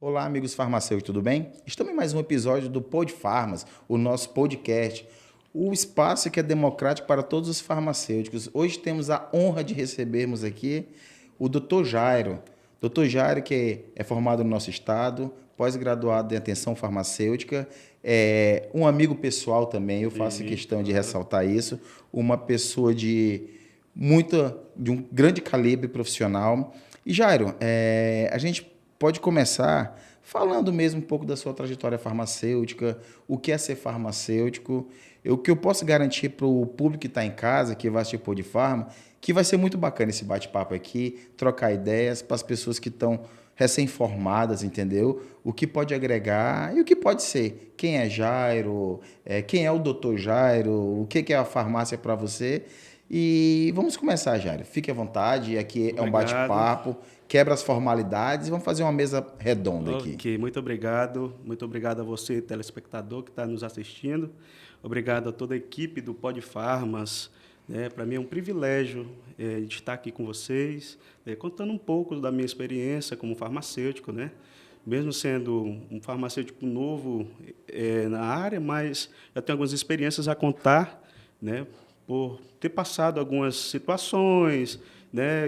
Olá, amigos farmacêuticos, tudo bem? Estamos em mais um episódio do Pod Farmas, o nosso podcast, o espaço que é democrático para todos os farmacêuticos. Hoje temos a honra de recebermos aqui o Dr. Jairo. Dr. Jairo, que é formado no nosso estado, pós-graduado em atenção farmacêutica, é um amigo pessoal também, eu faço questão de ressaltar isso, uma pessoa de um grande calibre profissional. E Jairo, a gente pode começar falando mesmo um pouco da sua trajetória farmacêutica, o que é ser farmacêutico. O que eu posso garantir para o público que está em casa, que vai assistir o Pod Farma, que vai ser muito bacana esse bate-papo aqui, trocar ideias para as pessoas que estão recém-formadas, entendeu? O que pode agregar e o que pode ser. Quem é Jairo, quem é o Dr. Jairo, o que é a farmácia para você. E vamos começar, Jairo. Fique à vontade, aqui é um Obrigado. bate-papo, quebra as formalidades e vamos fazer uma mesa redonda aqui. Ok, muito obrigado. Muito obrigado a você, telespectador, que está nos assistindo. Obrigado a toda a equipe do Pod Farmas. Para mim é um privilégio de estar aqui com vocês, contando um pouco da minha experiência como farmacêutico, né? Mesmo sendo um farmacêutico novo na área, mas já tenho algumas experiências a contar, né? Por ter passado algumas situações, né?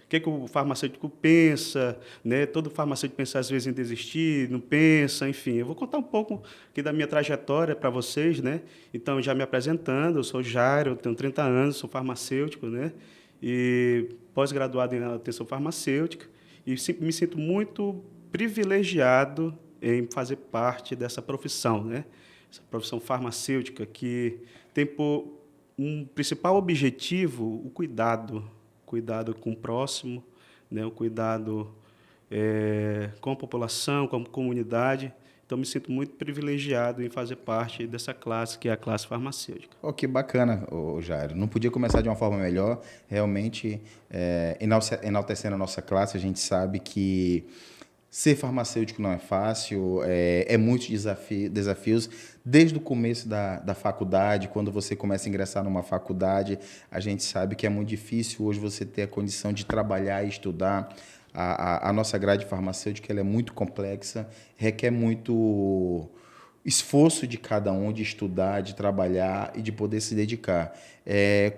O que o farmacêutico pensa, né? Todo farmacêutico pensa às vezes em desistir, não pensa, enfim. Eu vou contar um pouco aqui da minha trajetória para vocês, né? Então, já me apresentando, eu sou Jairo, eu tenho 30 anos, sou farmacêutico, né? E pós-graduado em atenção farmacêutica e me sinto muito privilegiado em fazer parte dessa profissão, né? Essa profissão farmacêutica que tem por um principal objetivo o cuidado com o próximo, né? O cuidado com a população, com a comunidade. Então, me sinto muito privilegiado em fazer parte dessa classe, que é a classe farmacêutica. Oh, que bacana, Jairo. Não podia começar de uma forma melhor. Realmente, enaltecendo a nossa classe, a gente sabe que ser farmacêutico não é fácil, é muitos desafios. Desde o começo da faculdade, quando você começa a ingressar numa faculdade, a gente sabe que é muito difícil hoje você ter a condição de trabalhar e estudar. A nossa grade farmacêutica ela é muito complexa, requer muito esforço de cada um de estudar, de trabalhar e de poder se dedicar.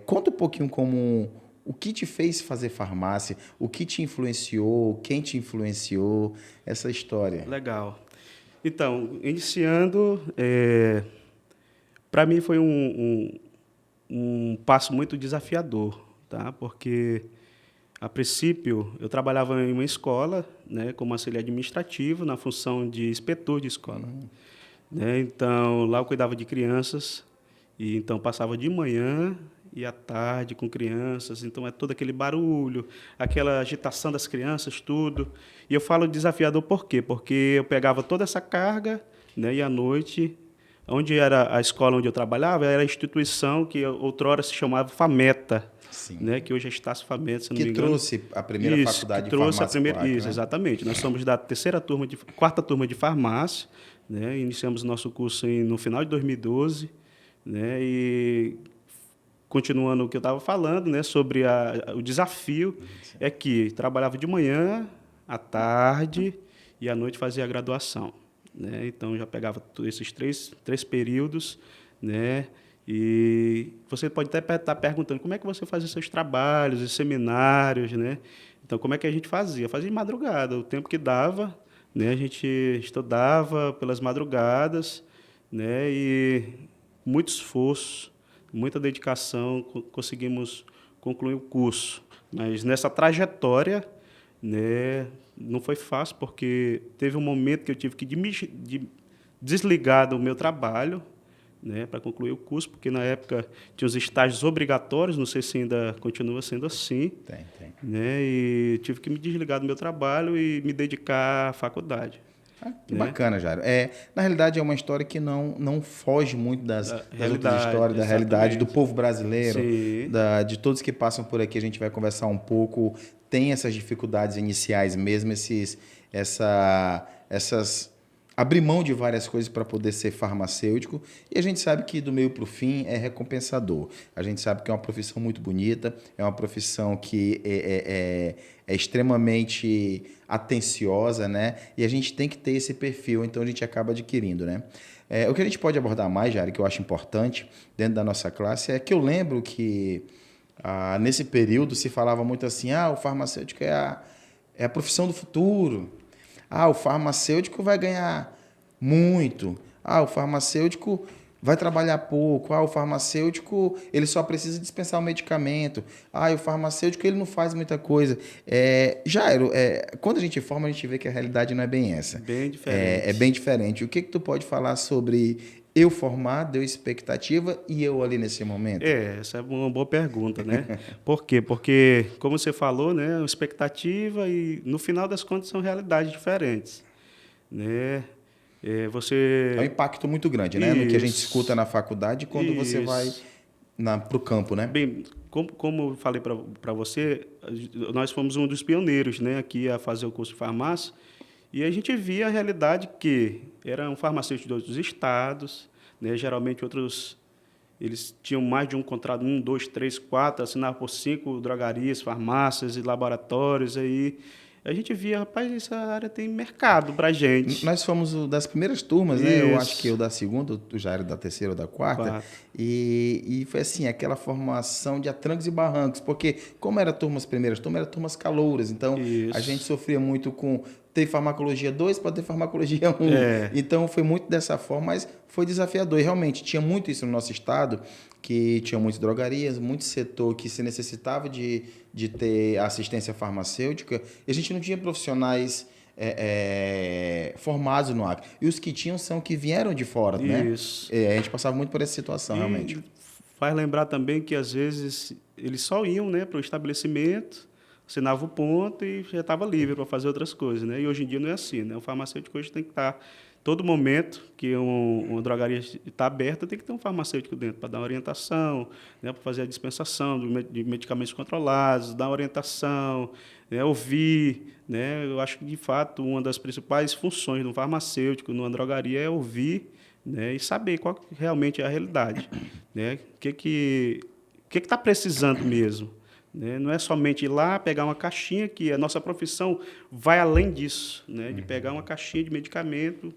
Conta um pouquinho o que te fez fazer farmácia, o que te influenciou, quem te influenciou, essa história. Legal. Então, iniciando, para mim foi um passo muito desafiador, tá? Porque, a princípio, eu trabalhava em uma escola, né, como auxiliar administrativo, na função de inspetor de escola. Né? Então, lá eu cuidava de crianças, e então passava de manhã e à tarde com crianças, então é todo aquele barulho, aquela agitação das crianças, tudo. E eu falo desafiador por quê? Porque eu pegava toda essa carga, né, e à noite, onde era a escola onde eu trabalhava, era a instituição que outrora se chamava FAMETA, Sim. né, que hoje é Estácio FAMETA, se não me Que engano. trouxe a primeira Isso, faculdade que de trouxe a farmácia primeira, polaca, isso, né? exatamente. Nós somos da quarta turma de farmácia, né? Iniciamos nosso curso no final de 2012, né? E continuando o que eu estava falando, né, sobre o desafio, é que trabalhava de manhã, à tarde e à noite fazia a graduação, né? Então, já pegava esses três períodos, né? E você pode até estar perguntando como é que você fazia seus trabalhos e seminários, né? Então, como é que a gente fazia? Fazia de madrugada, o tempo que dava, né? A gente estudava pelas madrugadas, né? E muito esforço, muita dedicação, conseguimos concluir o curso. Mas nessa trajetória, né, não foi fácil, porque teve um momento que eu tive que desligar do meu trabalho, né, para concluir o curso, porque na época tinha os estágios obrigatórios, não sei se ainda continua sendo assim. Tem. Né, e tive que me desligar do meu trabalho e me dedicar à faculdade. Que Né? bacana, Jairo. Na realidade, é uma história que não foge muito das outras histórias, Realidade, da realidade do exatamente. povo brasileiro, Sim. de todos que passam por aqui. A gente vai conversar um pouco. Tem essas dificuldades iniciais mesmo, essas abrir mão de várias coisas para poder ser farmacêutico, e a gente sabe que do meio para o fim é recompensador. A gente sabe que é uma profissão muito bonita, é uma profissão que é extremamente atenciosa, né? E a gente tem que ter esse perfil, então a gente acaba adquirindo, né? O que a gente pode abordar mais, Jari, que eu acho importante dentro da nossa classe, é que eu lembro que nesse período se falava muito assim, o farmacêutico é a profissão do futuro. O farmacêutico vai ganhar muito. O farmacêutico vai trabalhar pouco. O farmacêutico ele só precisa dispensar o medicamento. O farmacêutico ele não faz muita coisa. Jairo, quando a gente forma, a gente vê que a realidade não é bem essa. Bem diferente. É bem diferente. O que tu pode falar sobre eu formar, deu expectativa e eu ali nesse momento? Essa é uma boa pergunta, né? Por quê? Porque, como você falou, né, expectativa e, no final das contas, são realidades diferentes, né? É um impacto muito grande, né? No que a gente Isso. escuta na faculdade quando você vai Isso. para o campo, né? Bem, como eu falei para você, nós fomos um dos pioneiros, né, aqui a fazer o curso de farmácia, e a gente via a realidade que eram farmacêuticos de outros estados, né, geralmente outros, eles tinham mais de um contrato, 1, 2, 3, 4, assinavam por 5 drogarias, farmácias e laboratórios, aí a gente via, rapaz, essa área tem mercado para a gente. Nós fomos das primeiras turmas, né? Eu acho que Isso. eu da segunda, tu já era da terceira ou da quarta. 4. E foi assim, aquela formação de trancos e barrancos, porque como era turmas primeiras, eram turmas calouras, então a gente Isso. sofria muito com ter farmacologia 2 para ter farmacologia 1. Então foi muito dessa forma, mas foi desafiador. E realmente tinha muito isso no nosso estado, que tinha muitas drogarias, muito setor que se necessitava de ter assistência farmacêutica, e a gente não tinha profissionais formados no Acre. E os que tinham são que vieram de fora, né? Isso. A gente passava muito por essa situação, realmente. E faz lembrar também que, às vezes, eles só iam, né, para o estabelecimento, assinava o ponto e já estava livre para fazer outras coisas, né? E hoje em dia não é assim, né? O farmacêutico hoje tem que estar, todo momento que uma drogaria está aberta, tem que ter um farmacêutico dentro para dar uma orientação, né, para fazer a dispensação de medicamentos controlados, dar uma orientação, né, ouvir, né? Eu acho que, de fato, uma das principais funções de um farmacêutico numa drogaria é ouvir, né, e saber qual realmente é a realidade, né? O que está precisando mesmo, né? Não é somente ir lá pegar uma caixinha, que a nossa profissão vai além disso, né? De pegar uma caixinha de medicamento,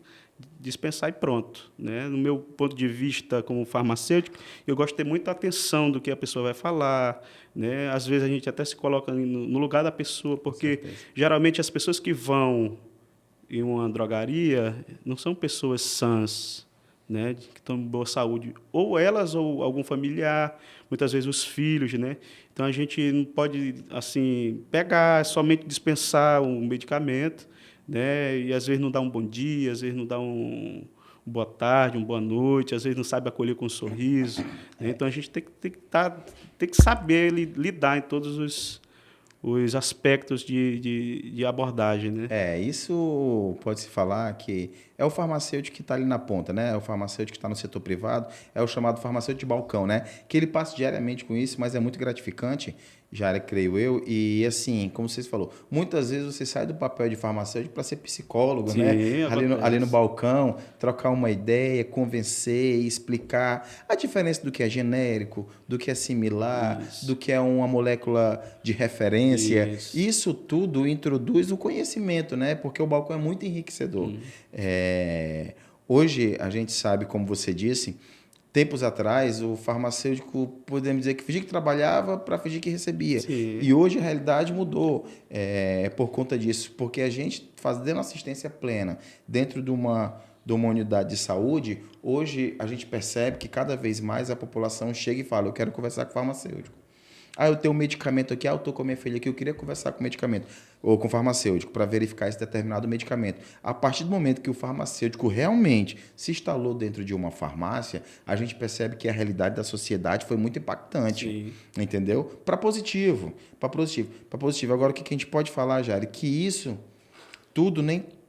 dispensar e pronto, né? No meu ponto de vista como farmacêutico, eu gosto de ter muita atenção do que a pessoa vai falar, né? Às vezes a gente até se coloca no lugar da pessoa, porque geralmente as pessoas que vão em uma drogaria não são pessoas sãs, né, que estão em boa saúde, ou elas ou algum familiar, muitas vezes os filhos, né? Então a gente não pode assim pegar somente dispensar um medicamento, né? E às vezes não dá um bom dia, às vezes não dá um boa tarde, uma boa noite, às vezes não sabe acolher com um sorriso, né? Então a gente tem que saber lidar em todos os aspectos de abordagem, né? Isso pode-se falar que é o farmacêutico que está ali na ponta, né? É o farmacêutico que está no setor privado, é o chamado farmacêutico de balcão, né? Que ele passa diariamente com isso, mas é muito gratificante, já creio eu. E assim, como vocês falou, muitas vezes você sai do papel de farmacêutico para ser psicólogo, Sim, né? Ali no acontece. balcão, trocar uma ideia, convencer, explicar a diferença do que é genérico, do que é similar, do Isso, que é uma molécula de referência. isso. Isso tudo introduz o conhecimento, né? Porque o balcão é muito enriquecedor. Hoje a gente sabe, como você disse, tempos atrás o farmacêutico, podemos dizer que fingia que trabalhava para fingir que recebia. Sim, E hoje a realidade mudou por conta disso, porque a gente fazendo assistência plena dentro de uma unidade de saúde, hoje a gente percebe que cada vez mais a população chega e fala, eu quero conversar com o farmacêutico. Eu tenho um medicamento aqui, eu estou com a minha filha aqui, eu queria conversar com o medicamento, ou com o farmacêutico, para verificar esse determinado medicamento. A partir do momento que o farmacêutico realmente se instalou dentro de uma farmácia, a gente percebe que a realidade da sociedade foi muito impactante, sim. entendeu? Para positivo, para positivo, para positivo. Agora, o que a gente pode falar, Jari? Que isso tudo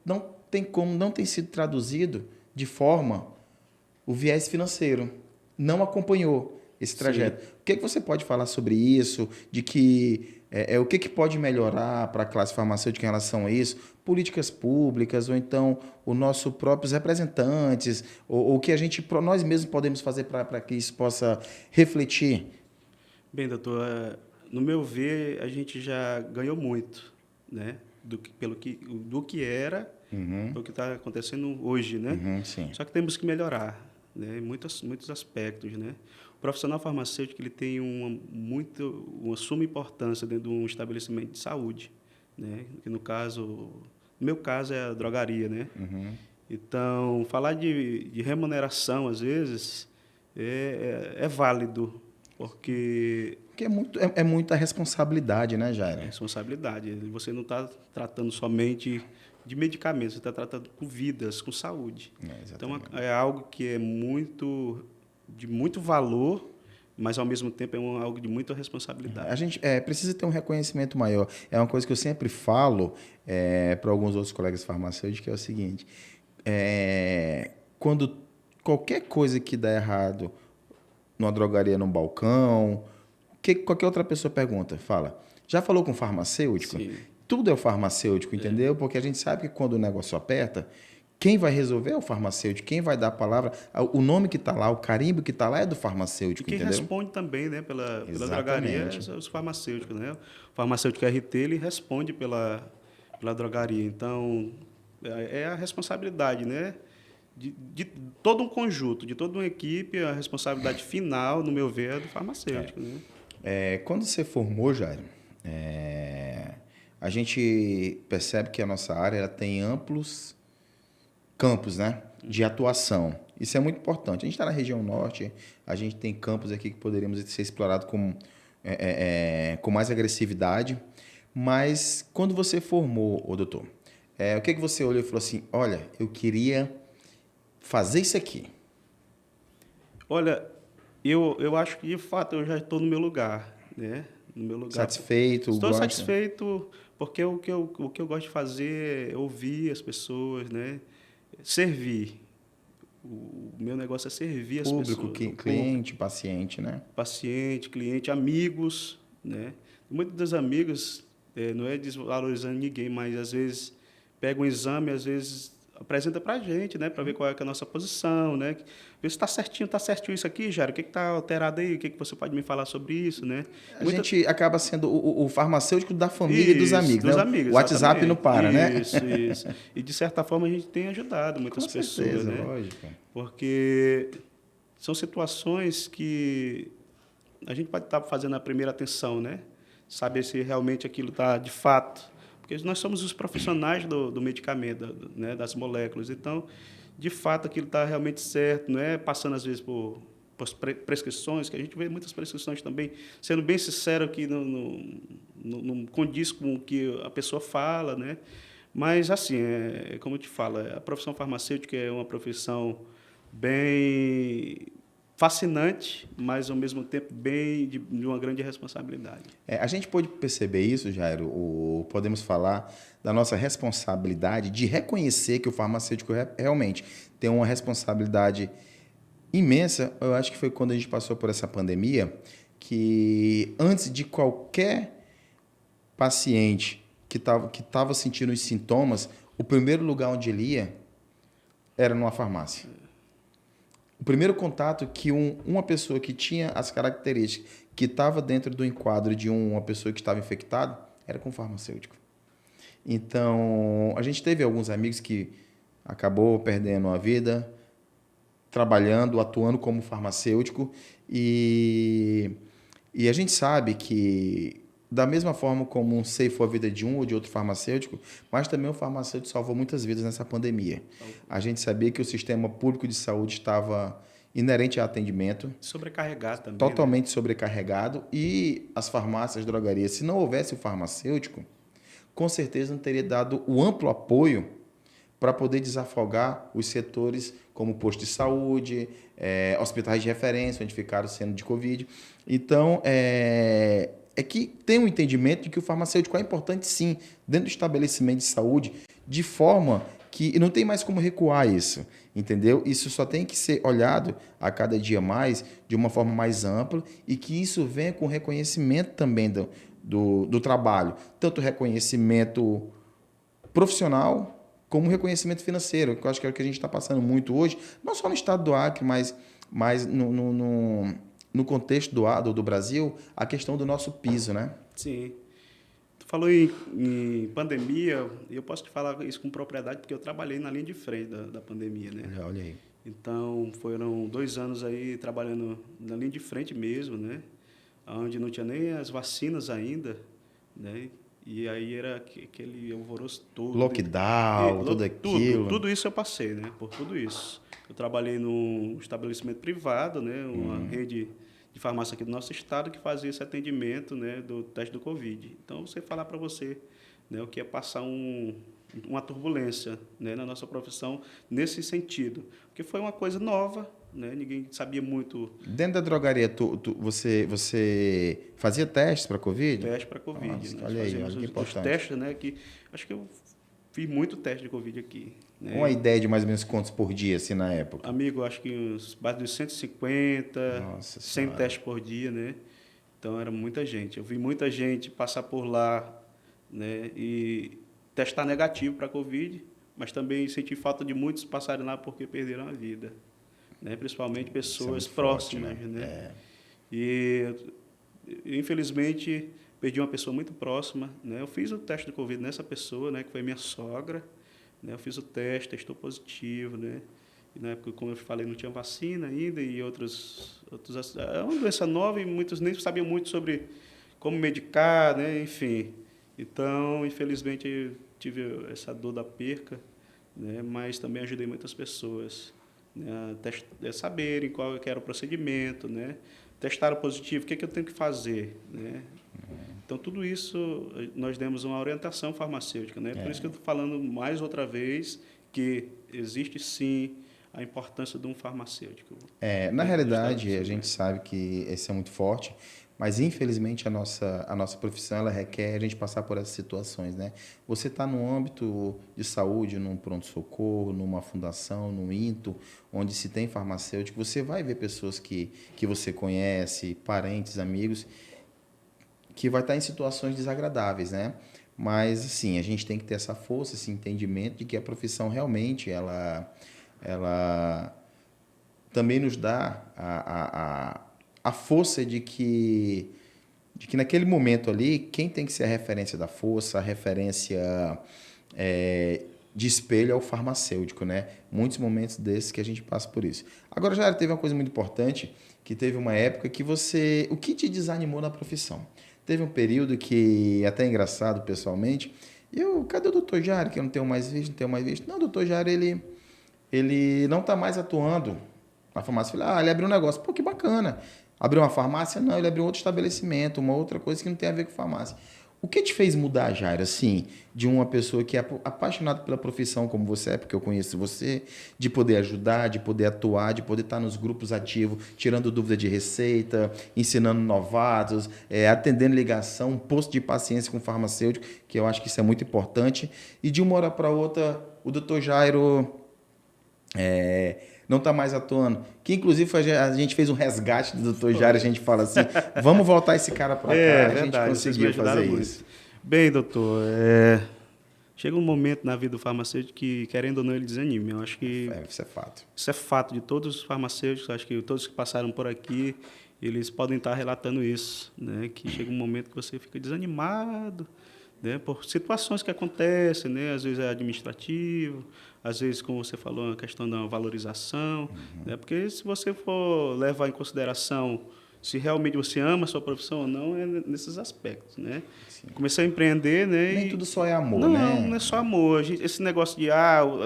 não tem como, não tem sido traduzido de forma, o viés financeiro não acompanhou esse Sim. trajeto. O que você pode falar sobre isso? De que O que pode melhorar para a classe farmacêutica em relação a isso? Políticas públicas, ou então os nossos próprios representantes, ou o que nós mesmos podemos fazer para que isso possa refletir? Bem, doutor, no meu ver, a gente já ganhou muito, né? Do que era, do que está acontecendo hoje, né? Sim. Só que temos que melhorar, né? Em muitos aspectos, né? O profissional farmacêutico ele tem uma suma importância dentro de um estabelecimento de saúde, né? Que no meu caso é a drogaria, né? Então, falar de remuneração às vezes é válido, porque Porque é muita responsabilidade, né, é Jair? responsabilidade. Você não está tratando somente de medicamentos, você está tratando com vidas, com saúde. Então, é algo que é de muito valor, mas, ao mesmo tempo, é algo de muita responsabilidade. A gente precisa ter um reconhecimento maior. É uma coisa que eu sempre falo para alguns outros colegas farmacêuticos, que é o seguinte, quando qualquer coisa que dá errado numa drogaria, num balcão, qualquer outra pessoa pergunta, fala, já falou com farmacêutico? Sim. Tudo é o farmacêutico, entendeu? Porque a gente sabe que quando o negócio aperta, quem vai resolver é o farmacêutico, quem vai dar a palavra, o nome que está lá, o carimbo que está lá é do farmacêutico, e quem entendeu? responde também, né, pela drogaria é os farmacêuticos, né? O farmacêutico RT ele responde pela drogaria. Então, é a responsabilidade, né? De todo um conjunto, de toda uma equipe, a responsabilidade final, no meu ver, é do farmacêutico. Né? Quando você formou, Jair, a gente percebe que a nossa área ela tem amplos campos, né, de atuação. Isso é muito importante. A gente está na região norte, a gente tem campos aqui que poderíamos ser explorados com mais agressividade, mas quando você formou, doutor, o que você olhou e falou assim, olha, eu queria fazer isso aqui? Olha, eu acho que, de fato, eu já estou no meu lugar, né? No meu lugar. Satisfeito? Estou satisfeito, porque o que eu gosto de fazer é ouvir as pessoas, né? Servir. O meu negócio é servir as pessoas. Cliente, paciente, né? Paciente, cliente, amigos, né? Muitos dos amigos, não é desvalorizando ninguém, mas às vezes pega um exame, às vezes apresenta para a gente, né? Para ver qual é a nossa posição, né? Ver se está certinho isso aqui, Jairo. O que está alterado aí? O que você pode me falar sobre isso, né? A gente acaba sendo o farmacêutico da família e dos amigos, dos né? amigos, o WhatsApp não para, né? Isso. E, de certa forma, a gente tem ajudado muitas pessoas, né? Lógico. Porque são situações que a gente pode estar fazendo a primeira atenção, né? Saber se realmente aquilo está de fato. Porque nós somos os profissionais do medicamento, né? Das moléculas. Então, de fato, aquilo está realmente certo, não é passando, às vezes, por prescrições, que a gente vê muitas prescrições também, sendo bem sincero, que não condiz com o que a pessoa fala, né? Mas, assim, como eu te falo, a profissão farmacêutica é uma profissão bem fascinante, mas, ao mesmo tempo, de uma grande responsabilidade. A gente pode perceber isso, Jairo, podemos falar da nossa responsabilidade de reconhecer que o farmacêutico realmente tem uma responsabilidade imensa. Eu acho que foi quando a gente passou por essa pandemia, que antes de qualquer paciente que estava sentindo os sintomas, o primeiro lugar onde ele ia era numa farmácia. O primeiro contato que uma pessoa que tinha as características, que estava dentro do enquadro de uma pessoa que estava infectada, era com o farmacêutico. Então, a gente teve alguns amigos que acabou perdendo a vida, trabalhando, atuando como farmacêutico, e a gente sabe que, da mesma forma como ceifou a vida de um ou de outro farmacêutico, mas também o farmacêutico salvou muitas vidas nessa pandemia. A gente sabia que o sistema público de saúde estava inerente a atendimento. Sobrecarregado também. Totalmente, né? Sobrecarregado. E as farmácias, drogarias, se não houvesse o farmacêutico, com certeza não teria dado o amplo apoio para poder desafogar os setores como posto de saúde, hospitais de referência, onde ficaram sendo de Covid. Então, que tem um entendimento de que o farmacêutico é importante, sim, dentro do estabelecimento de saúde, de forma que não tem mais como recuar isso, entendeu? Isso só tem que ser olhado a cada dia mais, de uma forma mais ampla, e que isso venha com reconhecimento também do trabalho, tanto reconhecimento profissional como reconhecimento financeiro, que eu acho que é o que a gente está passando muito hoje, não só no estado do Acre, mas no contexto do Brasil, a questão do nosso piso, né? Sim. Tu falou em pandemia, e eu posso te falar isso com propriedade, porque eu trabalhei na linha de frente da pandemia, né? Olha aí. Então, foram 2 anos aí trabalhando na linha de frente mesmo, né? Onde não tinha nem as vacinas ainda, né? E aí era aquele alvoroço todo. Lockdown, tudo aquilo. Tudo isso eu passei, né? Por tudo isso. Eu trabalhei num estabelecimento privado, né? Uma rede de farmácia aqui do nosso estado que fazia esse atendimento, né? Do teste do Covid. Então, você falar para você, né? O que é passar uma turbulência, né? Na nossa profissão nesse sentido. Porque foi uma coisa nova, né? Ninguém sabia muito. Dentro da drogaria, você fazia testes para Covid? Teste para Covid. Nossa, Nós olha aí, fazíamos olha que os importante. testes, né? Que acho que eu fiz muito teste de Covid aqui. Né? Uma ideia de mais ou menos quantos por dia, assim, na época? Amigo, acho que base dos 150, Nossa 100 Senhora. testes por dia, né? Então, era muita gente. Eu vi muita gente passar por lá, né? E testar negativo para Covid, mas também senti falta de muitos passarem lá porque perderam a vida. Né? Principalmente pessoas muito próximas, forte, né? E, infelizmente, perdi uma pessoa muito próxima, né? Eu fiz o teste de Covid nessa pessoa, né? Que foi minha sogra, né? Eu fiz o teste, testou positivo, né? E na época, como eu falei, não tinha vacina ainda e outros é uma doença nova e muitos nem sabiam muito sobre como medicar, né? Enfim. Então, infelizmente, eu tive essa dor da perca, né? Mas também ajudei muitas pessoas, né? A saberem qual que era o procedimento, né? Testaram positivo, o que é que eu tenho que fazer, né? Então, tudo isso, nós demos uma orientação farmacêutica, né? Por isso que eu estou falando mais outra vez que existe, sim, a importância de um farmacêutico. Na realidade, a gente sabe que esse é muito forte, mas infelizmente a nossa profissão ela requer a gente passar por essas situações, né? Você está no âmbito de saúde, num pronto-socorro, numa fundação, num INTO, onde se tem farmacêutico, você vai ver pessoas que você conhece, parentes, amigos, que vai estar em situações desagradáveis, né? Mas, assim, a gente tem que ter essa força, esse entendimento de que a profissão realmente, ela também nos dá a força de que naquele momento ali, quem tem que ser a referência da força, a referência de espelho é o farmacêutico, né? Muitos momentos desses que a gente passa por isso. Agora, já teve uma coisa muito importante, que teve uma época que o que te desanimou na profissão? Teve um período que, até engraçado pessoalmente, cadê o doutor Jário, que eu não tenho mais visto? Não, o doutor Jário, ele não está mais atuando na farmácia. Eu falei, ele abriu um negócio. Pô, que bacana. Abriu uma farmácia? Não, ele abriu outro estabelecimento, uma outra coisa que não tem a ver com farmácia. O que te fez mudar, Jairo, assim, de uma pessoa que é apaixonada pela profissão como você é, porque eu conheço você, de poder ajudar, de poder atuar, de poder estar nos grupos ativos, tirando dúvida de receita, ensinando novatos, atendendo ligação, um posto de paciência com o farmacêutico, que eu acho que isso é muito importante. E de uma hora para outra, o doutor Jairo não está mais atuando. Que, inclusive, a gente fez um resgate do Dr. Jairo, a gente fala assim, vamos voltar esse cara para cá. A gente conseguiu fazer isso. Bem, doutor, chega um momento na vida do farmacêutico que, querendo ou não, ele desanima. Eu acho que isso é fato. Isso é fato de todos os farmacêuticos, acho que todos que passaram por aqui, eles podem estar relatando isso, né? Que chega um momento que você fica desanimado, né? Por situações que acontecem, né? Às vezes é administrativo, às vezes, como você falou, a questão da valorização, né? Porque se você for levar em consideração se realmente você ama a sua profissão ou não, é nesses aspectos, né? Comecei a empreender, né? Nem tudo só é amor, não, né? Não é só amor. Esse negócio de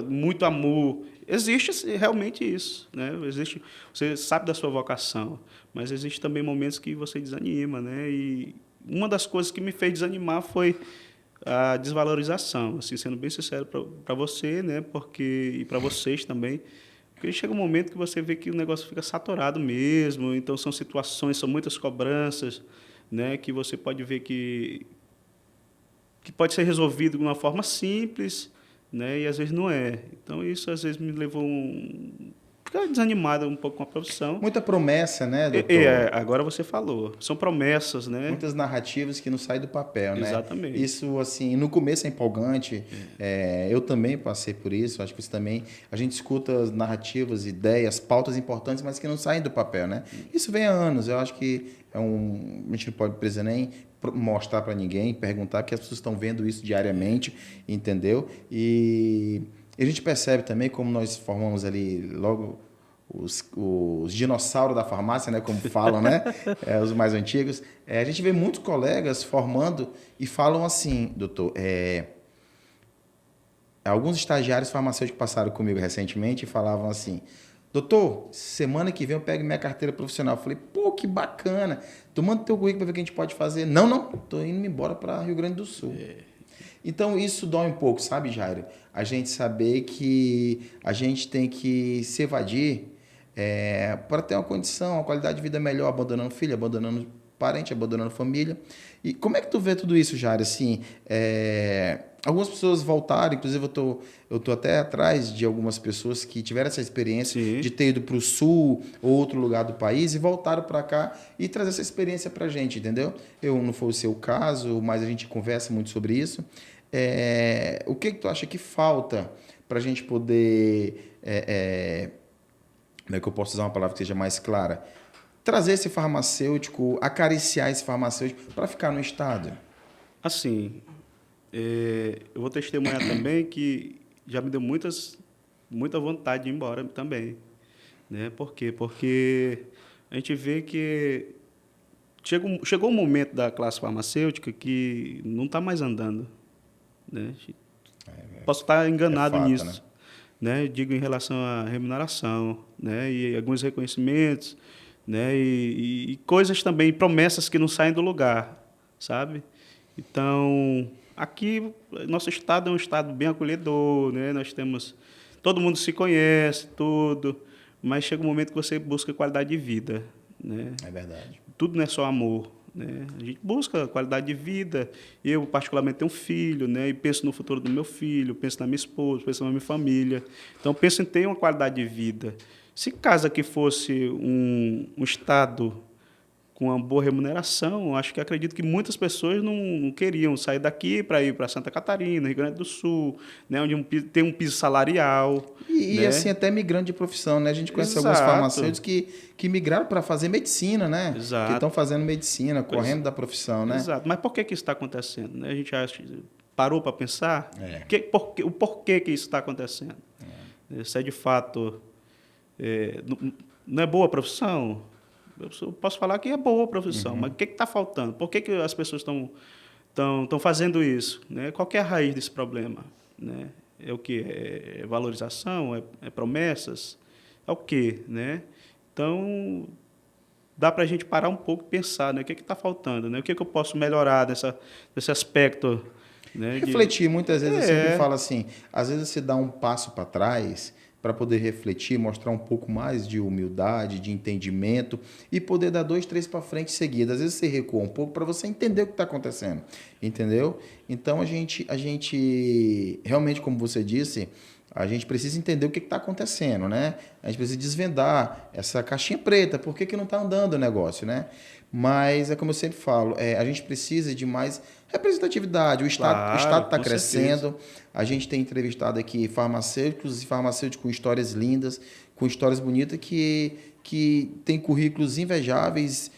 muito amor, existe realmente isso, né? Existe, você sabe da sua vocação, mas existe também momentos que você desanima, né? E uma das coisas que me fez desanimar foi a desvalorização, assim, sendo bem sincero para você, né? Porque e para vocês também. Porque chega um momento que você vê que o negócio fica saturado mesmo, então são situações, são muitas cobranças, né, que você pode ver que pode ser resolvido de uma forma simples, né, e às vezes não é. Então isso às vezes me levou fica desanimado um pouco com a profissão. Muita promessa, né, doutor? Agora você falou. São promessas, né? Muitas narrativas que não saem do papel, né? Exatamente. Isso, assim, no começo é empolgante. Eu também passei por isso. Acho que isso também... A gente escuta narrativas, ideias, pautas importantes, mas que não saem do papel, né? Isso vem há anos. Eu acho que a gente não pode precisar nem mostrar para ninguém, perguntar, porque as pessoas estão vendo isso diariamente, entendeu? E a gente percebe também como nós formamos ali logo os dinossauros da farmácia, né, como falam, né, os mais antigos. A gente vê muitos colegas formando e falam assim, doutor, alguns estagiários farmacêuticos passaram comigo recentemente e falavam assim: doutor, semana que vem eu pego minha carteira profissional. Eu falei: pô, que bacana. Tu manda teu currículo para ver o que a gente pode fazer. Não, tô indo embora para Rio Grande do Sul. Então, isso dói um pouco, sabe, Jairo? A gente saber que a gente tem que se evadir para ter uma condição, uma qualidade de vida melhor, abandonando filho, abandonando parente, abandonando família. E como é que tu vê tudo isso, Jairo? Assim, algumas pessoas voltaram, inclusive eu tô até atrás de algumas pessoas que tiveram essa experiência Sim. de ter ido para o sul ou outro lugar do país e voltaram para cá e trazer essa experiência para a gente, entendeu? Não foi o seu caso, mas a gente conversa muito sobre isso. O que tu acha que falta para a gente poder... como é que eu posso usar uma palavra que seja mais clara? Trazer esse farmacêutico, acariciar esse farmacêutico para ficar no estado. Assim, eu vou testemunhar também que já me deu muita vontade de ir embora também. Né? Por quê? Porque a gente vê que chegou um momento da classe farmacêutica que não está mais andando. Né? Posso estar enganado fato, nisso. Né? Digo em relação à remuneração, né? E alguns reconhecimentos, né? E coisas também, promessas que não saem do lugar, sabe? Então, aqui, nosso estado é um estado bem acolhedor, né? Nós temos... Todo mundo se conhece, tudo, mas chega um momento que você busca qualidade de vida, né? É verdade. Tudo não é só amor, né? A gente busca qualidade de vida. Eu, particularmente, tenho um filho, né? E penso no futuro do meu filho, penso na minha esposa, penso na minha família. Então, penso em ter uma qualidade de vida. Se caso aqui fosse um estado com uma boa remuneração, acho que acredito que muitas pessoas não queriam sair daqui para ir para Santa Catarina, Rio Grande do Sul, né, onde tem um piso salarial. E né? assim, até migrante de profissão, né? A gente conhece Exato. alguns farmacêuticos que migraram para fazer medicina, né? Exato. Que estão fazendo medicina, correndo da profissão, né? Exato. Mas por que isso está acontecendo? Né? A gente parou para pensar o porquê que isso está acontecendo. Se é de fato... não é boa a profissão? Eu posso falar que é boa a profissão, mas o que está faltando? Por que as pessoas estão fazendo isso? Né? Qual que é a raiz desse problema? Né? É o quê? É valorização? É promessas? É o quê? Né? Então, dá para a gente parar um pouco e pensar, né? O que está faltando? Né? O que eu posso melhorar nesse aspecto? Né? Refletir, muitas vezes eu sempre falo assim, às vezes você dá um passo para trás para poder refletir, mostrar um pouco mais de humildade, de entendimento e poder dar 2, 3 para frente seguida. Às vezes você recua um pouco para você entender o que está acontecendo, entendeu? Então a gente realmente, como você disse, a gente precisa entender o que está acontecendo, né? A gente precisa desvendar essa caixinha preta, por que não está andando o negócio, né? Mas é como eu sempre falo, a gente precisa de mais representatividade. O Estado está crescendo. Certeza. A gente tem entrevistado aqui farmacêuticos e farmacêuticos com histórias lindas, com histórias bonitas, que têm currículos invejáveis,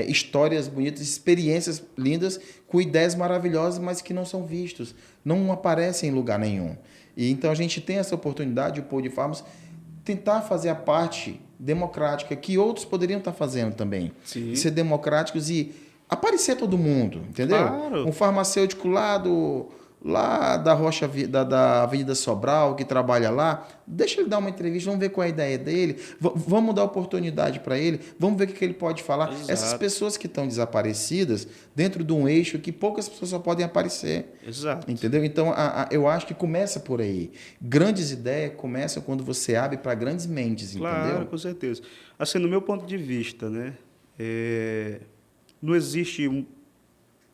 histórias bonitas, experiências lindas, com ideias maravilhosas, mas que não são vistos, não aparecem em lugar nenhum. E então a gente tem essa oportunidade, o Pod Farmas, tentar fazer a parte democrática que outros poderiam estar fazendo também. Sim. Ser democráticos e aparecer todo mundo, entendeu? Claro. Um farmacêutico lá da Rocha, da Avenida Sobral, que trabalha lá, deixa ele dar uma entrevista, vamos ver qual é a ideia dele, vamos dar oportunidade para ele, vamos ver o que ele pode falar. Exato. Essas pessoas que estão desaparecidas dentro de um eixo que poucas pessoas só podem aparecer. Exato. Entendeu? Então, eu acho que começa por aí. Grandes ideias começam quando você abre para grandes mentes, claro, entendeu? Com certeza. Assim, no meu ponto de vista, né, não existe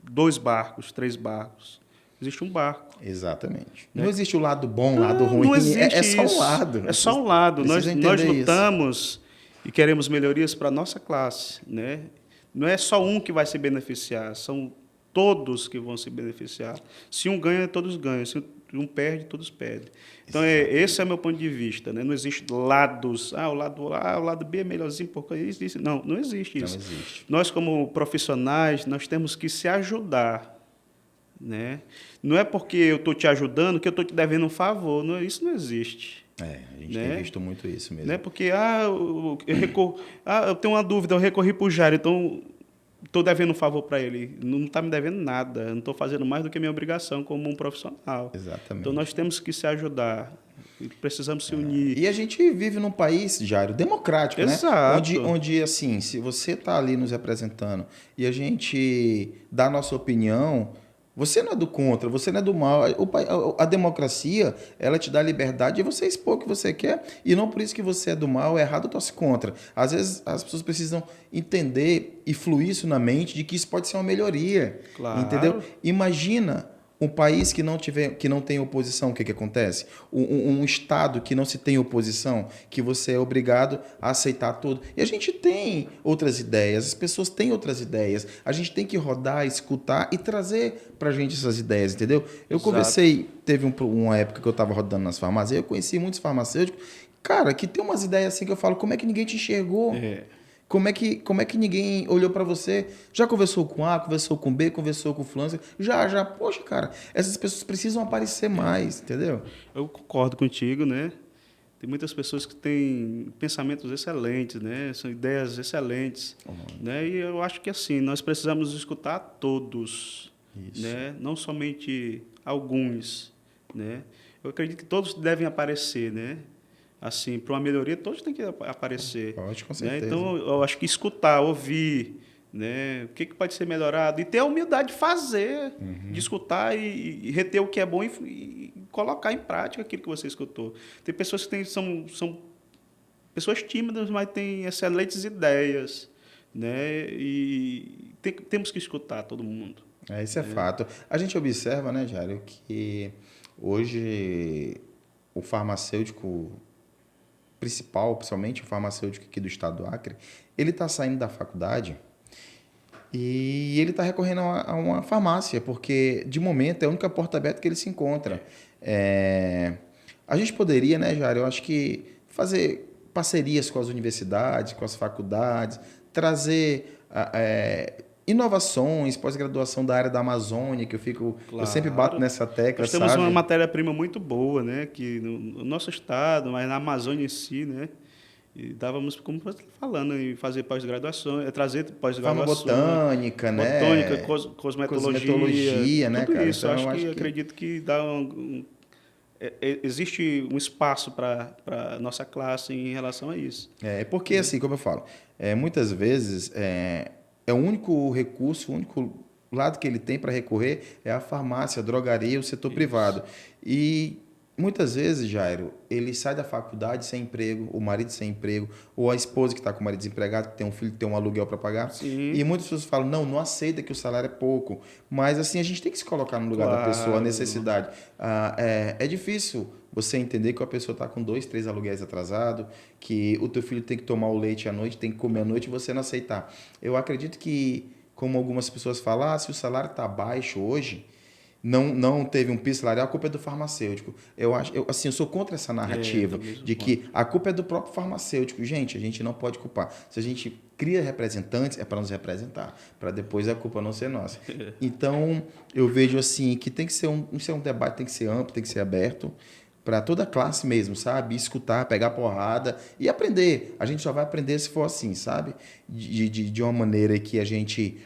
2 barcos, 3 barcos. existe um barco. Exatamente. Né? Não existe o lado bom, o lado ruim. Não existe é só isso. um lado. É só um lado. Nós Entender lutamos e queremos melhorias para a nossa classe. Né? Não é só um que vai se beneficiar, são todos que vão se beneficiar. Se um ganha, todos ganham. Se um perde, todos perdem. Então, esse é o meu ponto de vista. Né? Não existe lados. O lado B é melhorzinho porque isso. Não existe isso. Não existe. Nós, como profissionais, nós temos que se ajudar. Né? Não é porque eu estou te ajudando que eu estou te devendo um favor. Não, isso não existe. A gente né? tem visto muito isso mesmo. Não é porque eu tenho uma dúvida, eu recorri para o Jairo, então estou devendo um favor para ele. Não está me devendo nada, eu não estou fazendo mais do que a minha obrigação como um profissional. Exatamente. Então nós temos que se ajudar, precisamos se unir. E a gente vive num país, Jairo, democrático, Exato. né? Onde, assim, se você está ali nos representando e a gente dá a nossa opinião, você não é do contra, você não é do mal. A democracia, ela te dá a liberdade de você expor o que você quer e não por isso que você é do mal, é errado, torce contra. Às vezes as pessoas precisam entender e fluir isso na mente de que isso pode ser uma melhoria. Claro. Entendeu? Imagina um país que não tem oposição, o que acontece? Um estado que não se tem oposição, que você é obrigado a aceitar tudo. E a gente tem outras ideias, as pessoas têm outras ideias. A gente tem que rodar, escutar e trazer pra gente essas ideias, entendeu? Eu conversei, teve uma época que eu estava rodando nas farmácias, eu conheci muitos farmacêuticos, cara, que tem umas ideias assim que eu falo, como é que ninguém te enxergou? Como é que ninguém olhou para você? Já conversou com A, conversou com B, conversou com fulano? Já. Poxa, cara, essas pessoas precisam aparecer mais, entendeu? Eu concordo contigo, né? Tem muitas pessoas que têm pensamentos excelentes, né? São ideias excelentes. Né? E eu acho que, assim, nós precisamos escutar todos, né? Não somente alguns, né? Eu acredito que todos devem aparecer, né? Assim, para uma melhoria, todos têm que aparecer. Pode, com né? certeza. Então, eu acho que escutar, ouvir, né? O que pode ser melhorado e ter a humildade de fazer, de escutar e reter o que é bom e colocar em prática aquilo que você escutou. Tem pessoas que são pessoas tímidas, mas têm excelentes ideias, né? E temos que escutar todo mundo. Isso é fato. A gente observa, né, Jário, que hoje o farmacêutico principal, principalmente o farmacêutico aqui do estado do Acre, ele está saindo da faculdade e ele está recorrendo a uma farmácia, porque, de momento, é a única porta aberta que ele se encontra. A gente poderia, né, Jário, eu acho que fazer parcerias com as universidades, com as faculdades, trazer inovações, pós-graduação da área da Amazônia, que eu sempre bato nessa tecla, Nós temos sabe? uma matéria-prima muito boa, né? Que no nosso estado, mas na Amazônia em si, né? E dávamos, como você está falando, em fazer pós-graduação, trazer pós-graduação. Botânica, né? Botânica, cosmetologia, né, tudo cara? isso. Então, Acredito que dá existe um espaço para a nossa classe em relação a isso. Porque, assim, como eu falo, muitas vezes é o único recurso, o único lado que ele tem para recorrer é a farmácia, a drogaria, o setor privado. E muitas vezes, Jairo, ele sai da faculdade sem emprego, o marido sem emprego, ou a esposa que está com o marido desempregado, que tem um filho que tem um aluguel para pagar. Sim. E muitas pessoas falam, não aceita que o salário é pouco. Mas, assim, a gente tem que se colocar no lugar da pessoa, a necessidade. É difícil você entender que a pessoa está com 2, 3 aluguéis atrasados, que o teu filho tem que tomar o leite à noite, tem que comer à noite e você não aceitar. Eu acredito que, como algumas pessoas falam, se o salário está baixo hoje, não teve um piso salarial, a culpa é do farmacêutico. Eu sou contra essa narrativa de que a culpa é do próprio farmacêutico. Gente, a gente não pode culpar. Se a gente cria representantes, é para nos representar, para depois a culpa não ser nossa. Então, eu vejo assim que tem que ser um debate, tem que ser amplo, tem que ser aberto, para toda a classe mesmo, sabe? Escutar, pegar porrada e aprender. A gente só vai aprender se for assim, sabe? De uma maneira que a gente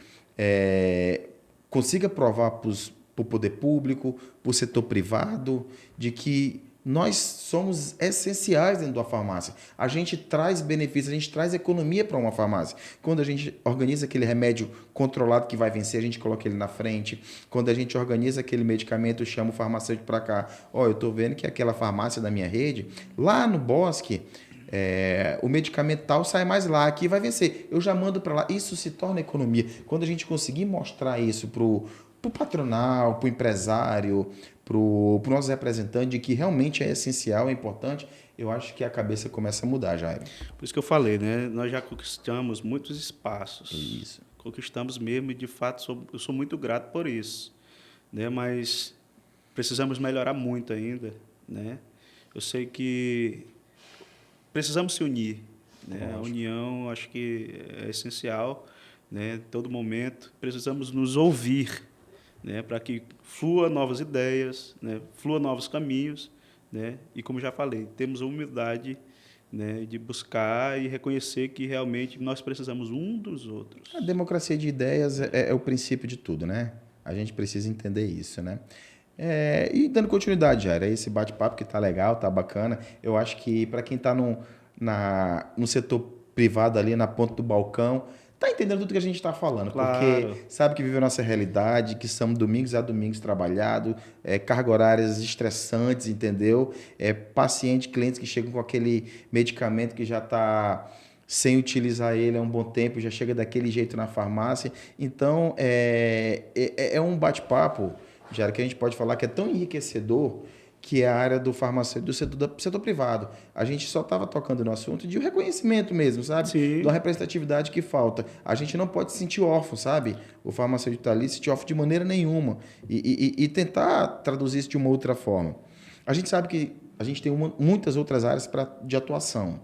consiga provar para o poder público, para o setor privado, de que nós somos essenciais dentro da farmácia. A gente traz benefícios, a gente traz economia para uma farmácia. Quando a gente organiza aquele remédio controlado que vai vencer, a gente coloca ele na frente. Quando a gente organiza aquele medicamento, chama o farmacêutico para cá. Eu estou vendo que aquela farmácia da minha rede, lá no Bosque, o medicamento tal sai mais lá, aqui vai vencer. Eu já mando para lá. Isso se torna economia. Quando a gente conseguir mostrar isso para o o patronal, para o empresário, para o nosso representante, de que realmente é essencial, é importante, eu acho que a cabeça começa a mudar, Jair. Por isso que eu falei, né? Nós já conquistamos muitos espaços. Isso. Conquistamos mesmo e, de fato, eu sou muito grato por isso, né? Mas precisamos melhorar muito ainda, né? Eu sei que precisamos se unir, né? A união acho que é essencial, né? Todo momento precisamos nos ouvir, né? Para que flua novas ideias, né? Flua novos caminhos, né? E como já falei, temos a humildade, né? De buscar e reconhecer que realmente nós precisamos um dos outros. A democracia de ideias é o princípio de tudo, né? A gente precisa entender isso, né? E dando continuidade, Jair, a esse bate-papo que tá legal, tá bacana. Eu acho que para quem tá no setor privado ali, na ponta do balcão, tá entendendo tudo que a gente está falando, Claro. porque sabe que vive a nossa realidade, que são domingos a domingos trabalhado, cargas horárias estressantes, entendeu? Pacientes, clientes que chegam com aquele medicamento que já está sem utilizar ele há um bom tempo, já chega daquele jeito na farmácia. Então, é um bate-papo, já que a gente pode falar que é tão enriquecedor, que é a área do farmacêutico, do setor privado. A gente só estava tocando no assunto de reconhecimento mesmo, sabe? Sim. Da representatividade que falta. A gente não pode se sentir órfão, sabe? O farmacêutico está ali, se sentir órfão de maneira nenhuma. E tentar traduzir isso de uma outra forma. A gente sabe que a gente tem muitas outras áreas de atuação.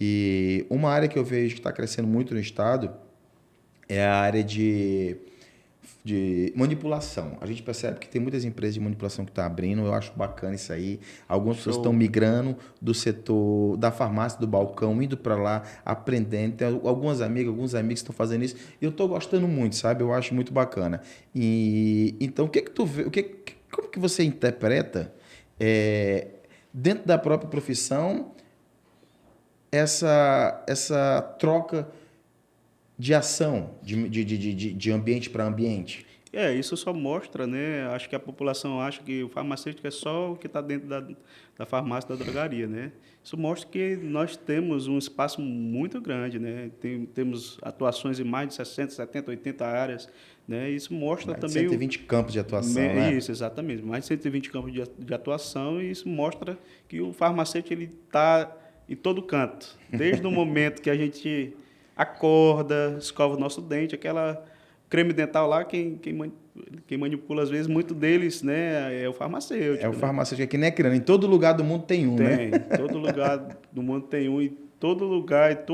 E uma área que eu vejo que está crescendo muito no Estado é a área de manipulação. A gente percebe que tem muitas empresas de manipulação que estão abrindo, eu acho bacana isso aí. Algumas pessoas estão migrando do setor da farmácia, do balcão, indo para lá, aprendendo. Tem alguns amigos que estão fazendo isso e eu estou gostando muito, sabe? Eu acho muito bacana. E então, o que tu vê, como que você interpreta dentro da própria profissão essa troca de ação, de ambiente para ambiente? Isso só mostra, né? Acho que a população acha que o farmacêutico é só o que está dentro da farmácia, da drogaria, né? Isso mostra que nós temos um espaço muito grande, né? Temos atuações em mais de 60, 70, 80 áreas, né? Isso mostra Mais de também 120 campos de atuação, né? Isso, exatamente. Mais de 120 campos de atuação, e isso mostra que o farmacêutico ele está em todo canto. Desde o momento que a gente acorda, escova o nosso dente, aquela creme dental lá, quem manipula, às vezes, muito deles, né, é o farmacêutico. É o farmacêutico que nem é criando. Em todo lugar do mundo tem um, né? Tem. Todo lugar do mundo tem um, e todo lugar,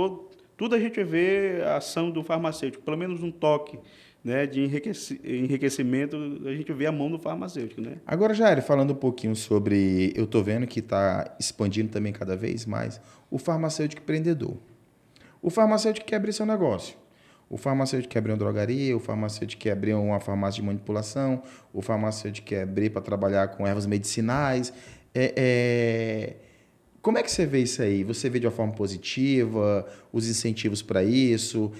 tudo a gente vê a ação do farmacêutico. Pelo menos um toque, né, de enriquecimento, a gente vê a mão do farmacêutico, né? Agora, Jair, falando um pouquinho sobre... Eu estou vendo que está expandindo também cada vez mais o farmacêutico empreendedor. O farmacêutico quer abrir seu negócio. O farmacêutico quer abrir uma drogaria, o farmacêutico quer abrir uma farmácia de manipulação, o farmacêutico quer abrir para trabalhar com ervas medicinais. Como é que você vê isso aí? Você vê de uma forma positiva, os incentivos para isso?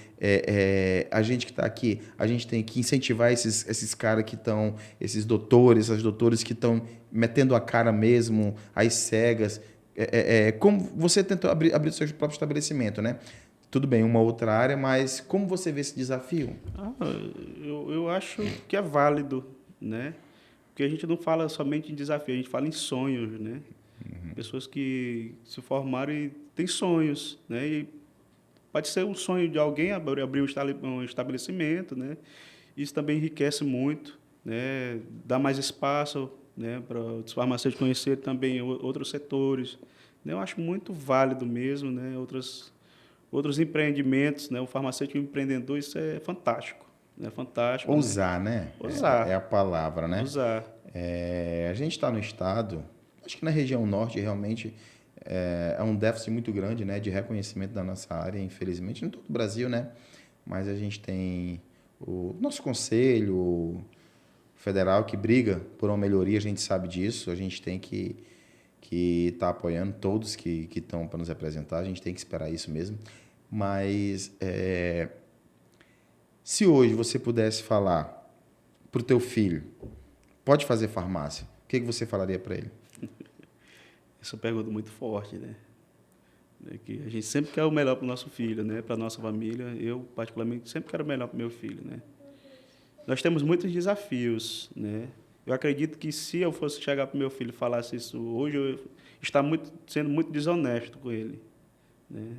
A gente que está aqui, a gente tem que incentivar esses caras que estão, esses doutores, essas doutoras que estão metendo a cara mesmo, às cegas. Como você tentou abrir o seu próprio estabelecimento, né? Tudo bem, uma outra área, mas como você vê esse desafio? Eu acho que é válido, né? Porque a gente não fala somente em desafio, a gente fala em sonhos, né? Pessoas que se formaram e têm sonhos, né? E pode ser um sonho de alguém abrir um estabelecimento, né? Isso também enriquece muito, né? Dá mais espaço, né, para os farmacêuticos conhecer também outros setores, né? Eu acho muito válido mesmo, né? Outros empreendimentos, né? O farmacêutico empreendedor, isso é fantástico, né? Fantástico. Ousar, né? Ousar. É a palavra, né? Ousar. A gente está no estado, acho que na região norte realmente é um déficit muito grande, né, de reconhecimento da nossa área, infelizmente, em todo o Brasil, né? Mas a gente tem o nosso conselho federal que briga por uma melhoria, a gente sabe disso, a gente tem que estar apoiando todos que estão para nos representar, a gente tem que esperar isso mesmo. Mas se hoje você pudesse falar para o teu filho, pode fazer farmácia, o que você falaria para ele? Essa é uma pergunta muito forte, né? Que a gente sempre quer o melhor para o nosso filho, né? Para a nossa família. Eu, particularmente, sempre quero o melhor para o meu filho, né? nós temos muitos desafios, né? Eu acredito que se eu fosse chegar para o meu filho e falasse isso hoje, eu está sendo muito desonesto com ele, né?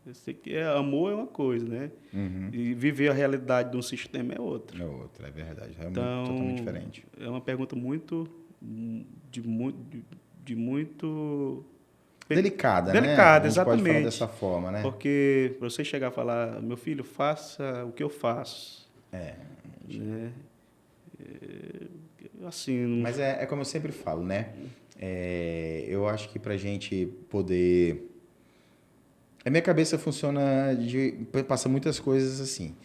Eu sei que amor é uma coisa, né? Uhum. E viver a realidade de um sistema é outra. É outra, é verdade. Realmente Então, totalmente diferente. é uma pergunta de muito Delicada, né? delicada, A gente pode falar exatamente. dessa forma, né? Porque você chegar a falar, meu filho, faça o que eu faço. Né? Assim, Mas é como eu sempre falo, né? Eu acho que pra gente poder... A minha cabeça funciona passa muitas coisas assim.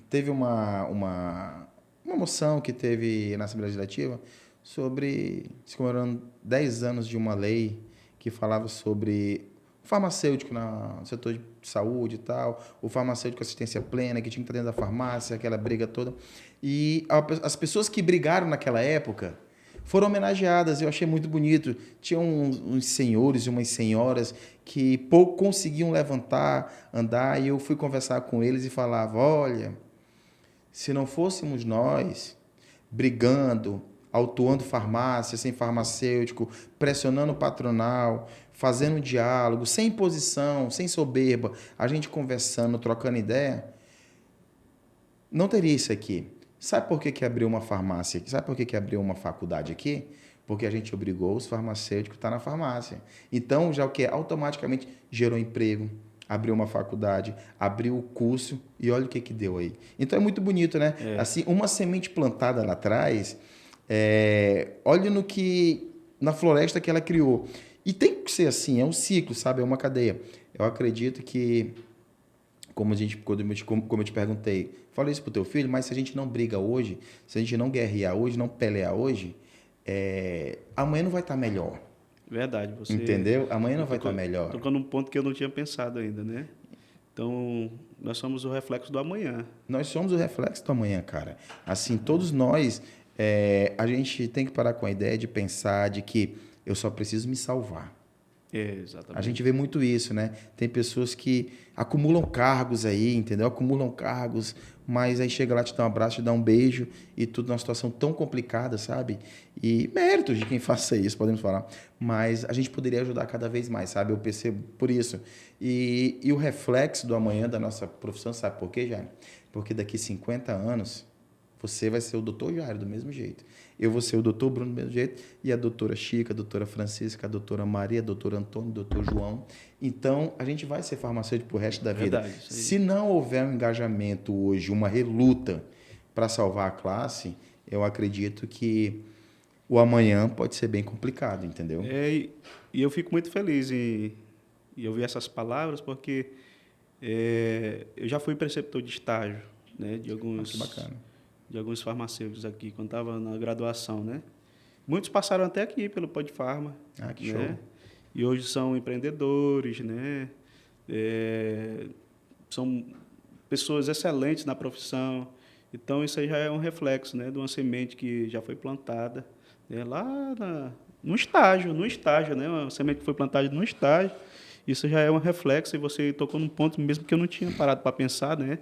Teve uma moção que teve na Assembleia Legislativa sobre se comemorando 10 anos de uma lei que falava sobre o farmacêutico no setor de saúde e tal, o farmacêutico assistência plena, que tinha que estar dentro da farmácia, aquela briga toda. E as pessoas que brigaram naquela época foram homenageadas, eu achei muito bonito. Tinha uns senhores e umas senhoras que pouco conseguiam levantar, andar, e eu fui conversar com eles e falava, olha, se não fôssemos nós brigando, autuando farmácia, sem farmacêutico, pressionando o patronal, fazendo diálogo, sem imposição, sem soberba, a gente conversando, trocando ideia, não teria isso aqui. Sabe por que abriu uma farmácia aqui? Sabe por que abriu uma faculdade aqui? Porque a gente obrigou os farmacêuticos a estar na farmácia. Então, já o que? Automaticamente gerou emprego, abriu uma faculdade, abriu o curso e olha o que deu aí. Então, é muito bonito, né? Assim, uma semente plantada lá atrás, olha na floresta que ela criou. E tem que ser assim, é um ciclo, sabe? É uma cadeia. Eu acredito que como eu te perguntei, fala isso pro teu filho, mas se a gente não briga hoje, se a gente não guerrear hoje, não pelear hoje, amanhã não vai estar melhor. Verdade. Você Entendeu? Amanhã não vai estar melhor. Tocou num ponto que eu não tinha pensado ainda, né? Então, nós somos o reflexo do amanhã. Nós somos o reflexo do amanhã, cara. Assim, todos nós, a gente tem que parar com a ideia de pensar de que eu só preciso me salvar. Exatamente. A gente vê muito isso, né? Tem pessoas que acumulam cargos aí, entendeu? Acumulam cargos, mas aí chega lá, te dá um abraço, te dá um beijo e tudo numa situação tão complicada, sabe? E méritos de quem faça isso, podemos falar. Mas a gente poderia ajudar cada vez mais, sabe? Eu percebo por isso. E o reflexo do amanhã da nossa profissão, sabe por quê, Jair? Porque daqui 50 anos, você vai ser o doutor Jair do mesmo jeito. Eu vou ser o doutor Bruno do mesmo jeito. E a doutora Chica, a doutora Francisca, a doutora Maria, a doutora Antônio, o doutor João. Então, a gente vai ser farmacêutico pro resto da vida. Verdade, isso aí. Se não houver um engajamento hoje, uma reluta para salvar a classe, eu acredito que o amanhã pode ser bem complicado, entendeu? E eu fico muito feliz em ouvir essas palavras, porque eu já fui preceptor de estágio, né, Que bacana. de alguns farmacêuticos aqui, quando estava na graduação, né? Muitos passaram até aqui pelo Podfarma. Ah, que né? show. E hoje são empreendedores, né? São pessoas excelentes na profissão. Então, isso aí já é um reflexo, né, de uma semente que já foi plantada, né, lá no estágio, né? Uma semente que foi plantada no estágio. Isso já é um reflexo e você tocou num ponto mesmo que eu não tinha parado para pensar, né?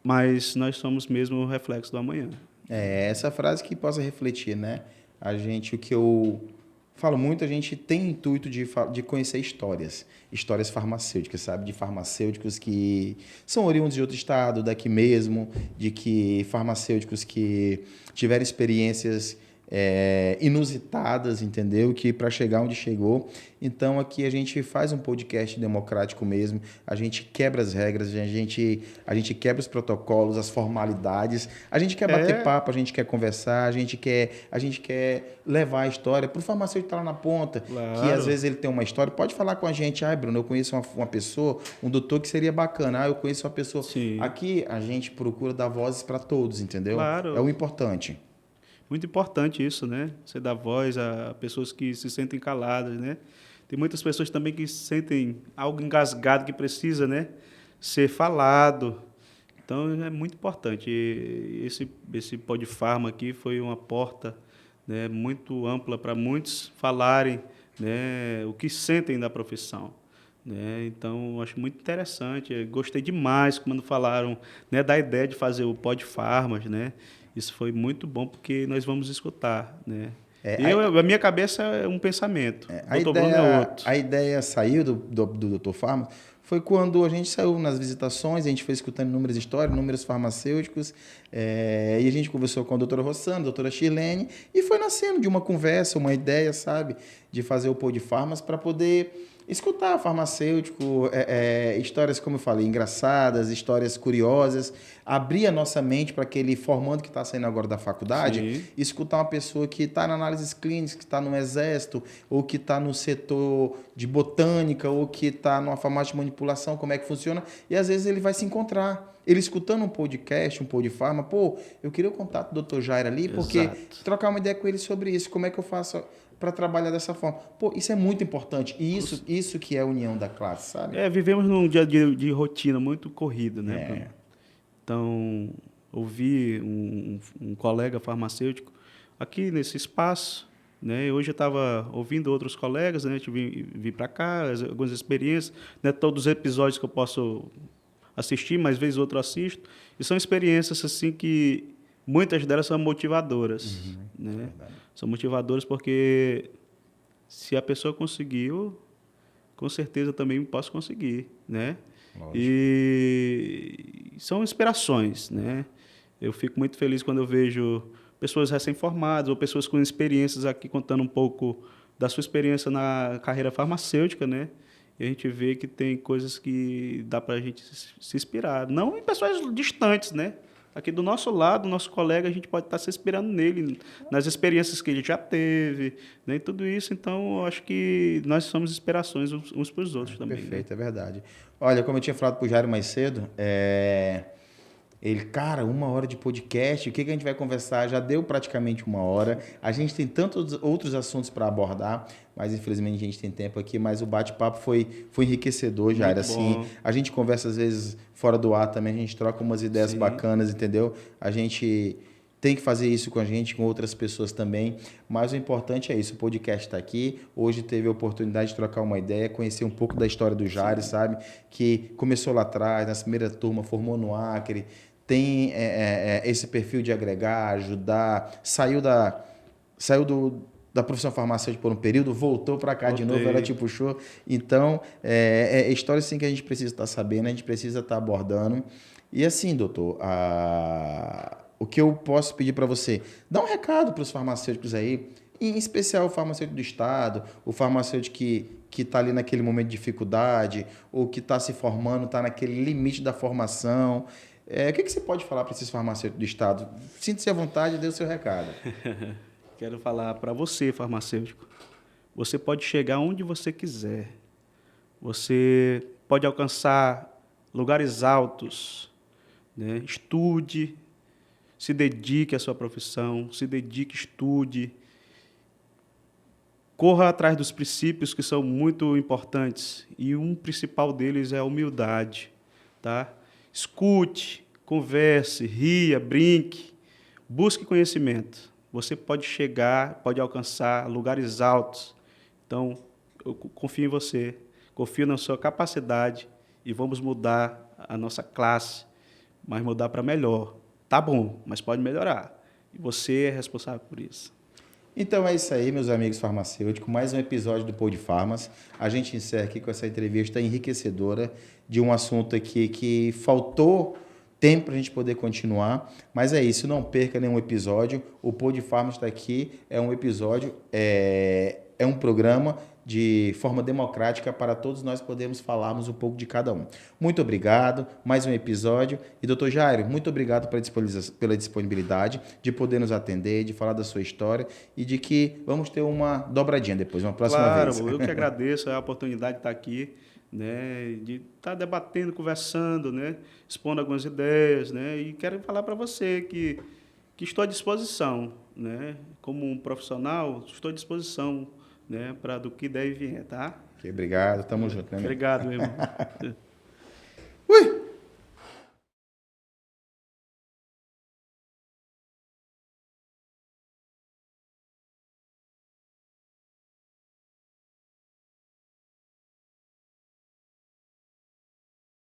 Mas nós somos mesmo o reflexo do amanhã. Essa frase que possa refletir, né? O que eu falo muito, a gente tem intuito de conhecer histórias farmacêuticas, sabe? De farmacêuticos que são oriundos de outro estado, daqui mesmo, de que farmacêuticos que tiveram experiências inusitadas, entendeu? Que para chegar onde chegou. Então aqui a gente faz um podcast democrático mesmo, a gente quebra as regras, a gente quebra os protocolos, as formalidades, a gente quer bater papo, a gente quer conversar, a gente quer levar a história para o farmacêutico estar lá na ponta, Claro. que às vezes ele tem uma história, pode falar com a gente, Bruno, eu conheço uma pessoa, um doutor que seria bacana, eu conheço uma pessoa. Sim. Aqui a gente procura dar vozes para todos, entendeu? Claro. É o importante. Muito importante isso, né? Você dá voz a pessoas que se sentem caladas, né? Tem muitas pessoas também que sentem algo engasgado que precisa, né, ser falado. Então, é muito importante. E esse Podfarma aqui foi uma porta, né, muito ampla para muitos falarem, né, o que sentem da profissão. né? Então, eu acho muito interessante. Eu gostei demais quando falaram, né, da ideia de fazer o Pod Farmas, né? Isso foi muito bom porque nós vamos escutar, né? É, A minha cabeça é um pensamento, o a Dr. Bruno é ideia, outro. a ideia saiu do Dr. Farma foi quando a gente saiu nas visitações, a gente foi escutando inúmeras histórias, inúmeros farmacêuticos, e a gente conversou com a doutora Rossana, a doutora Shirlene, e foi nascendo de uma conversa, uma ideia, sabe, de fazer o Pod Farmas para poder escutar farmacêutico, histórias, como eu falei, engraçadas, histórias curiosas, abrir a nossa mente para aquele formando que está saindo agora da faculdade, Sim. escutar uma pessoa que está na análises clínicas, que está no exército, ou que está no setor de botânica, ou que está numa farmácia de manipulação, como é que funciona, e às vezes ele vai se encontrar. Ele escutando um podcast, um Podfarma, pô, eu queria o contato do Dr. Jair ali, porque Exato. trocar uma ideia com ele sobre isso, como é que eu faço para trabalhar dessa forma. Pô, isso é muito importante. E isso que é a união da classe, sabe? Vivemos num dia de rotina muito corrido, né, É. Bruno? Então, ouvi um colega farmacêutico aqui nesse espaço, né? Hoje eu estava ouvindo outros colegas, né? Vim para cá, algumas experiências, né? Todos os episódios que eu posso assistir, mas vez ou outra eu assisto, e são experiências assim que muitas delas são motivadoras, né? São motivadoras porque se a pessoa conseguiu, com certeza também posso conseguir, né? Lógico. E são inspirações, né? Eu fico muito feliz quando eu vejo pessoas recém-formadas ou pessoas com experiências aqui contando um pouco da sua experiência na carreira farmacêutica, né? E a gente vê que tem coisas que dá para a gente se inspirar. Não em pessoas distantes, né? Aqui do nosso lado, nosso colega, a gente pode estar se inspirando nele, nas experiências que ele já teve, né? E tudo isso. Então, eu acho que nós somos inspirações uns para os outros também. Perfeito, né? é verdade. Olha, como eu tinha falado pro Jairo mais cedo, ele, cara, 1 hora de podcast, o que a gente vai conversar? Já deu praticamente 1 hora. A gente tem tantos outros assuntos para abordar, mas infelizmente a gente tem tempo aqui. Mas o bate-papo foi enriquecedor, Jairo. Assim, a gente conversa às vezes fora do ar também, a gente troca umas ideias Sim. bacanas, entendeu? A gente tem que fazer isso com a gente, com outras pessoas também. Mas o importante é isso, o podcast está aqui. Hoje teve a oportunidade de trocar uma ideia, conhecer um pouco da história do Jairo, sabe? Que começou lá atrás, na primeira turma, formou no Acre, tem esse perfil de agregar, ajudar, saiu da profissão farmacêutica por um período, voltou para cá de novo, ela te puxou. Então, é história assim que a gente precisa estar sabendo, a gente precisa estar abordando. E assim, doutor, o que eu posso pedir para você? Dá um recado para os farmacêuticos aí, em especial o farmacêutico do Estado, o farmacêutico que está ali naquele momento de dificuldade, ou que está se formando, está naquele limite da formação. O que você pode falar para esses farmacêuticos do Estado? Sinta-se à vontade e dê o seu recado. Quero falar para você, farmacêutico. Você pode chegar onde você quiser. Você pode alcançar lugares altos, né? Estude, se dedique à sua profissão, se dedique, estude. Corra atrás dos princípios que são muito importantes. E um principal deles é a humildade, tá? Escute, converse, ria, brinque, busque conhecimento. Você pode chegar, pode alcançar lugares altos. Então, eu confio em você, confio na sua capacidade e vamos mudar a nossa classe, mas mudar para melhor. Tá bom, mas pode melhorar. E você é responsável por isso. Então é isso aí, meus amigos farmacêuticos. Mais um episódio do Pod Farmas. A gente encerra aqui com essa entrevista enriquecedora de um assunto aqui que faltou tempo para a gente poder continuar. Mas é isso, não perca nenhum episódio. O Pod Farmas está aqui, é um episódio, é um programa de forma democrática para todos nós podermos falarmos um pouco de cada um. Muito obrigado, mais um episódio. E doutor Jairo, muito obrigado pela disponibilidade de poder nos atender, de falar da sua história e de que vamos ter uma dobradinha depois, uma próxima vez. Claro, eu que agradeço a oportunidade de estar aqui, né, de estar debatendo, conversando, né, expondo algumas ideias, né, e quero falar para você que estou à disposição, né, como um profissional, estou à disposição, né, para do que deve vir, tá? Obrigado, tamo junto, né? Obrigado, meu irmão. Ui!